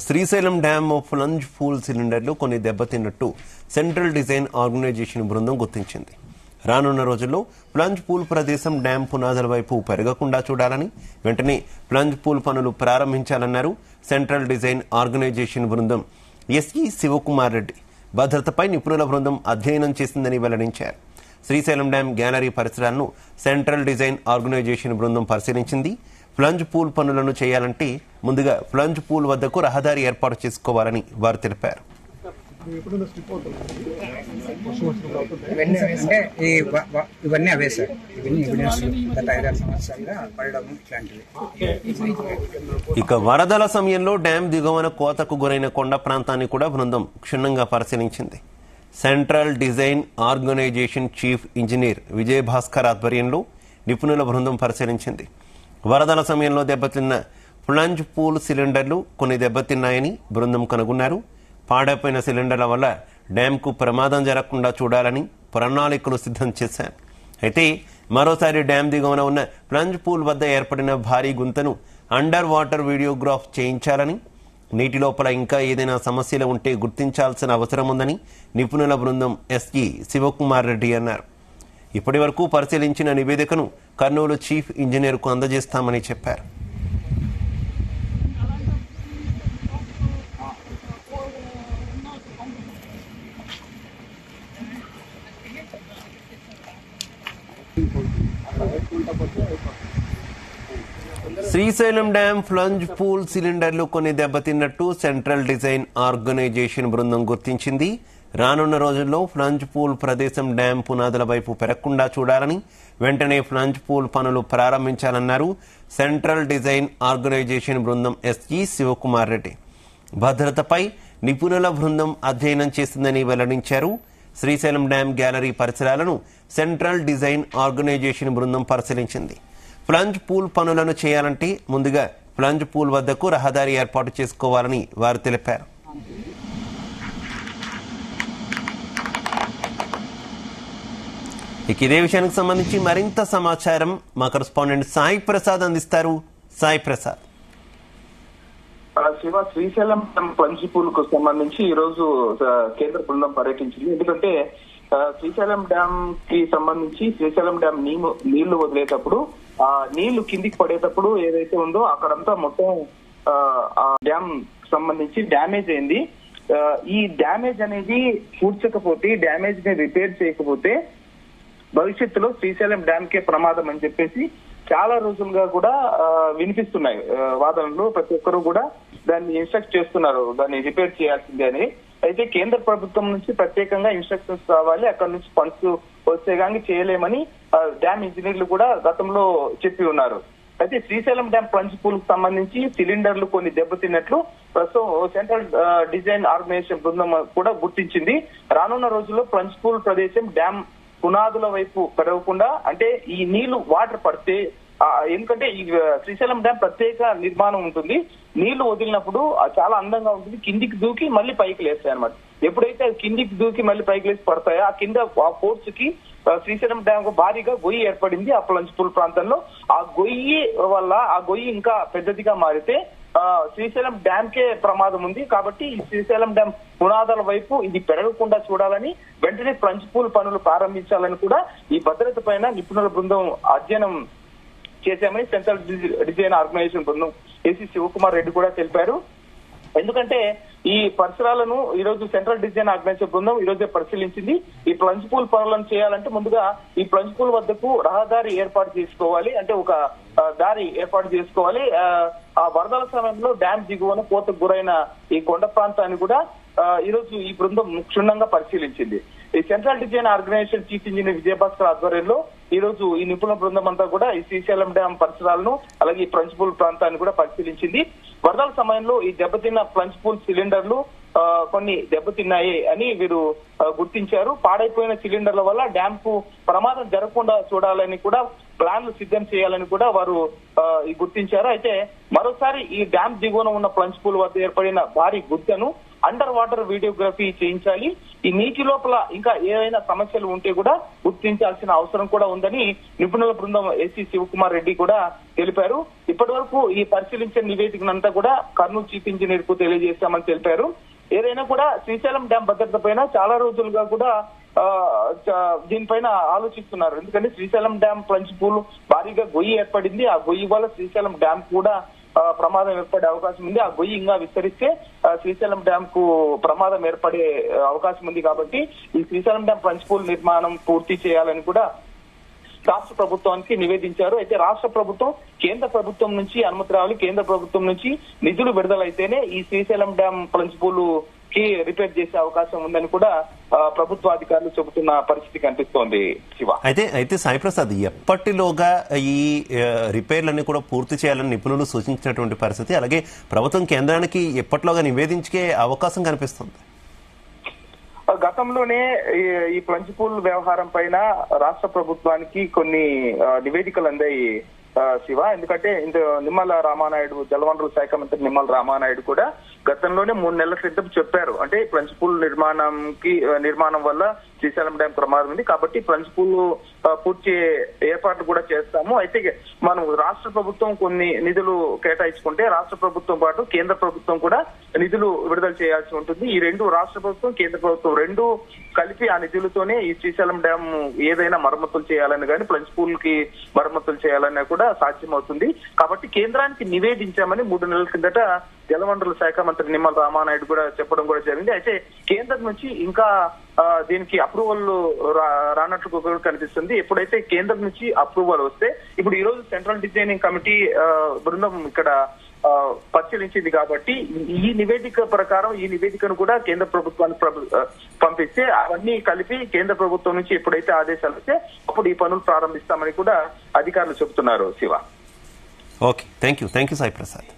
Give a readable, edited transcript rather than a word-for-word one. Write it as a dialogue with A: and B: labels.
A: Srisailam dam ఫ్లంజ్ pool సిలిండర్లు కొన్ని దెబ్బతిన్నట్టు central design organisation బృందం గుర్తించింది. రానున్న రోజుల్లో ప్లంజ్ పూల్ ప్రదేశం డ్యాం పునాదుల వైపు పెరగకుండా చూడాలని, వెంటనే ప్లంజ్ పూల్ పనులు ప్రారంభించాలన్నారు సెంట్రల్ డిజైన్ ఆర్గనైజేషన్ బృందం ఎస్ఈ శివకుమార్ రెడ్డి. భద్రతపై నిపుణుల బృందం అధ్యయనం చేసిందని వెల్లడించారు. శ్రీశైలం డ్యాం గ్యాలరీ పరిసరాలను సెంట్రల్ డిజైన్ ఆర్గనైజేషన్ బృందం పరిశీలించింది. ప్లంజ్ పూల్ పనులను చేయాలంటే ముందుగా ప్లంజ్ పూల్ వద్దకు రహదారి ఏర్పాటు చేసుకోవాలని వారు తెలిపారు.
B: ఇవన్నీ అవే సార్, ఇవన్నీ ఎవిడెన్స్ గత 5-6 సంవత్సరాలుగా పడడం ఇట్లాంటివి.
A: ఇక వరదల సమయంలో డ్యాం దిగువన కోతకు గురైన కొండ ప్రాంతాన్ని కూడా బృందం క్షుణ్ణంగా పరిశీలించింది. Central design organisation chief engineer Vijayabhaskar ఆధ్వర్యంలో నిపుణుల బృందం పరిశీలించింది. వరదల సమయంలో దెబ్బతిన్న ప్లంజ్ పూల్ సిలిండర్లు కొన్ని దెబ్బతిన్నాయని బృందం కనుగొన్నారు. పాడైపోయిన సిలిండర్ల వల్ల డ్యాంకు ప్రమాదం జరగకుండా చూడాలని ప్రణాళికలు సిద్ధం చేశారు. అయితే మరోసారి డ్యాం దిగువన ఉన్న ప్లంజ్ పూల్ వద్ద ఏర్పడిన భారీ గుంతను అండర్ వాటర్ వీడియోగ్రాఫ్ చేయించాలని, నీటి లోపల ఇంకా ఏదైనా సమస్యలు ఉంటే గుర్తించాల్సిన అవసరం ఉందని నిపుణుల బృందం ఎస్ఈ శివకుమార్ రెడ్డి అన్నారు. ఇప్పటి వరకు పరిశీలించిన నివేదికను కర్నూలు చీఫ్ ఇంజనీర్కు అందజేస్తామని చెప్పారు. శ్రీశైలం డ్యాం ఫ్లంజ్ పూల్ సిలిండర్లు కొన్ని దెబ్బతిన్నట్టు సెంట్రల్ డిజైన్ ఆర్గనైజేషన్ బృందం గుర్తించింది. రానున్న రోజుల్లో ఫ్లంజ్ పూల్ ప్రదేశం డ్యాం పునాదుల వైపు పెరగకుండా చూడాలని, వెంటనే ఫ్లంజ్ పూల్ పనులు ప్రారంభించాలన్నారు సెంట్రల్ డిజైన్ ఆర్గనైజేషన్ బృందం ఎస్ఈ శివకుమార్ రెడ్డి. భద్రతపై నిపుణుల బృందం అధ్యయనం చేసిందని వెల్లడించారు. శ్రీశైలం డ్యాం గ్యాలరీ పరిసరాలను సెంట్రల్ డిజైన్ ఆర్గనైజేషన్ బృందం పరిశీలించింది. ప్లంజ్ పూల్ పనులను చేయాలంటే ముందుగా ప్లంజ్ పూల్ వద్దకు రహదారి ఏర్పాటు చేసుకోవాలని వారు తెలిపారు. ఇక ఇదే విషయానికి సంబంధించి మరింత సమాచారం మా కరెస్పాండెంట్ సాయి ప్రసాద్ అందిస్తారు. సాయి ప్రసాద్.
C: శివ, శ్రీశైలం ప్లంజ్ పూల్ కు సంబంధించి ఈ రోజు కేంద్ర బృందం పర్యటించింది. ఎందుకంటే శ్రీశైలం డ్యామ్ కి సంబంధించి శ్రీశైలం డ్యామ్ నీళ్లు వదిలేటప్పుడు ఆ నీళ్లు కిందికి పడేటప్పుడు ఏదైతే ఉందో అక్కడంతా మొత్తం ఆ డ్యామ్ సంబంధించి డ్యామేజ్ అయింది. ఈ డ్యామేజ్ అనేది పూడ్చకపోతే, డ్యామేజ్ ని రిపేర్ చేయకపోతే భవిష్యత్తులో శ్రీశైలం డ్యామ్ కే ప్రమాదం అని చెప్పేసి చాలా రోజులుగా కూడా వినిపిస్తున్నాయి వాదనలు. ప్రతి ఒక్కరు కూడా దాన్ని ఇన్స్ట్రక్ట్ చేస్తున్నారు, దాన్ని రిపేర్ చేయాల్సిందే అని. అయితే కేంద్ర ప్రభుత్వం నుంచి ప్రత్యేకంగా ఇన్స్ట్రక్షన్స్ రావాలి, అక్కడ నుంచి ఫండ్స్ వస్తే కానీ చేయలేమని డ్యామ్ ఇంజనీర్లు కూడా గతంలో చెప్పి ఉన్నారు. అయితే శ్రీశైలం డ్యామ్ ప్లంజ్ పూల్ కు సంబంధించి సిలిండర్లు కొన్ని దెబ్బతిన్నట్లు ప్రస్తుతం సెంట్రల్ డిజైన్ ఆర్గనైజేషన్ బృందం కూడా గుర్తించింది. రానున్న రోజుల్లో ప్లంజ్ పూల్ ప్రదేశం డ్యామ్ పునాదుల వైపు పెరగకుండా, అంటే ఈ నీళ్లు వాటర్ పడితే, ఎందుకంటే ఈ శ్రీశైలం డ్యామ్ ప్రత్యేక నిర్మాణం ఉంటుంది. నీళ్లు వదిలినప్పుడు చాలా అందంగా ఉంటుంది, కిందికి దూకి మళ్ళీ పైకి లేస్తాయి అనమాట. ఎప్పుడైతే అది కిందికి దూకి మళ్ళీ పైకి లేచి పడతాయో ఆ కింద ఆ ఫోర్స్ కి శ్రీశైలం డ్యామ్ కు భారీగా గొయ్యి ఏర్పడింది ఆ ప్లంజ్ పూల్ ప్రాంతంలో. ఆ గొయ్యి వల్ల ఆ గొయ్యి ఇంకా పెద్దదిగా మారితే శ్రీశైలం డ్యామ్ కే ప్రమాదం ఉంది. కాబట్టి ఈ శ్రీశైలం డ్యామ్ పునాదుల వైపు ఇది పెరగకుండా చూడాలని, వెంటనే ప్లంజ్ పూల్ పనులు ప్రారంభించాలని కూడా ఈ భద్రత పైన నిపుణుల బృందం అధ్యయనం చేశామని సెంట్రల్ డిజైన్ ఆర్గనైజేషన్ బృందం ఎస్ఈ శివకుమార్ రెడ్డి కూడా తెలిపారు. ఎందుకంటే ఈ పరిసరాలను ఈ రోజు సెంట్రల్ డిజైన్ ఆర్గనైజేషన్ బృందం ఈ రోజే పరిశీలించింది. ఈ ప్లంజ్ పూల్ పనులను చేయాలంటే ముందుగా ఈ ప్లంజ్ పూల్ వద్దకు రహదారి ఏర్పాటు చేసుకోవాలి, అంటే ఒక దారి ఏర్పాటు చేసుకోవాలి. ఆ వరదల సమయంలో డ్యామ్ దిగువన కోతకు గురైన ఈ కొండ ప్రాంతాన్ని కూడా ఈ రోజు ఈ బృందం క్షుణ్ణంగా పరిశీలించింది. ఈ central design organisation chief engineer Vijayabhaskar ఆధ్వర్యంలో ఈ రోజు ఈ నిపుణుల బృందం అంతా కూడా ఈ శ్రీశైలం డ్యామ్ పరిసరాలను అలాగే ఈ ప్లంజ్ పూల్ ప్రాంతాన్ని కూడా పరిశీలించింది. వరదల సమయంలో ఈ దెబ్బతిన్న ప్లంజ్ పూల్ సిలిండర్లు కొన్ని దెబ్బతిన్నాయి అని వీరు గుర్తించారు. పాడైపోయిన సిలిండర్ల వల్ల డ్యామ్ కు ప్రమాదం జరగకుండా చూడాలని కూడా ప్లాన్లు సిద్ధం చేయాలని కూడా వారు గుర్తించారు. అయితే మరోసారి ఈ డ్యామ్ దిగువన ఉన్న ప్లంజ్ పూల్ వద్ద ఏర్పడిన భారీ గుంతను అండర్ వాటర్ వీడియోగ్రఫీ చేయించాలి. ఈ నీటి లోపల ఇంకా ఏవైనా సమస్యలు ఉంటే కూడా గుర్తించాల్సిన అవసరం కూడా ఉందని నిపుణుల బృందం ఎస్సీ శివకుమార్ రెడ్డి కూడా తెలిపారు. ఇప్పటి వరకు ఈ పరిశీలించిన నివేదికనంతా కూడా కర్నూలు చీఫ్ ఇంజనీర్ కు తెలియజేస్తామని తెలిపారు. ఏదైనా కూడా శ్రీశైలం డ్యాం భద్రత పైన చాలా రోజులుగా కూడా దీనిపైన ఆలోచిస్తున్నారు. ఎందుకంటే శ్రీశైలం డ్యాం ప్లంజిపూల్ భారీగా గొయ్యి ఏర్పడింది. ఆ గొయ్యి వల్ల శ్రీశైలం డ్యాం కూడా ప్రమాదం ఏర్పడే అవకాశం ఉంది. ఆ గొయ్యి ఇంకా విస్తరిస్తే శ్రీశైలం డ్యాం కు ప్రమాదం ఏర్పడే అవకాశం ఉంది. కాబట్టి ఈ శ్రీశైలం డ్యాం ప్లంజిపూల్ నిర్మాణం పూర్తి చేయాలని కూడా రాష్ట్ర ప్రభుత్వానికి నివేదించారు. అయితే రాష్ట్ర ప్రభుత్వం కేంద్ర ప్రభుత్వం నుంచి అనుమతి రావాలి. కేంద్ర ప్రభుత్వం నుంచి నిధులు విడుదలైతేనే ఈ శ్రీశైలం డ్యాం ప్లంజిపూల్ కి రిపేర్ చేసే అవకాశం ఉందని కూడా ప్రభుత్వ అధికారులు చెబుతున్న పరిస్థితి కనిపిస్తోంది. శివ,
A: అయితే సాయి ప్రసాద్, ఎప్పటిలోగా ఈ రిపేర్లన్నీ కూడా పూర్తి చేయాలని నిపుణులు సూచించినటువంటి పరిస్థితి, అలాగే ప్రభుత్వం కేంద్రానికి ఎప్పటిలోగా నివేదించే అవకాశం కనిపిస్తుంది?
C: గతంలోనే ఈ ప్లంజిపూల్ వ్యవహారం పైన రాష్ట్ర ప్రభుత్వానికి కొన్ని నివేదికలు అందాయి శివ. ఎందుకంటే నిమ్మల రామానాయుడు, జలవనరుల శాఖ మంత్రి నిమ్మల రామానాయుడు కూడా గతంలోనే 3 నెలల క్రితం చెప్పారు. అంటే ప్లంజిపూల్ నిర్మాణం వల్ల శ్రీశైలం డ్యాం ప్రమాదం ఉంది కాబట్టి ప్లంజిపూల్ పూర్తి ఏర్పాట్లు కూడా చేస్తాము. అయితే మనం రాష్ట్ర ప్రభుత్వం కొన్ని నిధులు కేటాయించుకుంటే రాష్ట్ర ప్రభుత్వం పాటు కేంద్ర ప్రభుత్వం కూడా నిధులు విడుదల చేయాల్సి ఉంటుంది. ఈ రెండు, రాష్ట్ర ప్రభుత్వం కేంద్ర ప్రభుత్వం రెండు కలిపి ఆ నిధులతోనే ఈ శ్రీశైలం డ్యాం ఏదైనా మరమ్మతులు చేయాలని కానీ ప్లంజిపూల్ కి మరమ్మతులు చేయాలన్నా కూడా సాధ్యమవుతుంది. కాబట్టి కేంద్రానికి నివేదించామని 3 నెలల కిందట జలవనరుల శాఖ మంత్రి నిమ్మల రామానాయుడు కూడా చెప్పడం కూడా జరిగింది. అయితే కేంద్రం నుంచి ఇంకా దీనికి అప్రూవల్ రానట్లు కూడా కనిపిస్తుంది. ఎప్పుడైతే కేంద్రం నుంచి అప్రూవల్ వస్తే, ఇప్పుడు ఈ రోజు సెంట్రల్ డిజైనింగ్ కమిటీ బృందం ఇక్కడ పరిశీలించింది కాబట్టి ఈ నివేదిక ప్రకారం ఈ నివేదికను కూడా కేంద్ర ప్రభుత్వానికి పంపిస్తే అవన్నీ కలిపి కేంద్ర ప్రభుత్వం నుంచి ఎప్పుడైతే ఆదేశాలు వస్తే అప్పుడు ఈ పనులు ప్రారంభిస్తామని కూడా అధికారులు చెబుతున్నారు. Shiva,
A: okay, thank you Sai Prasad.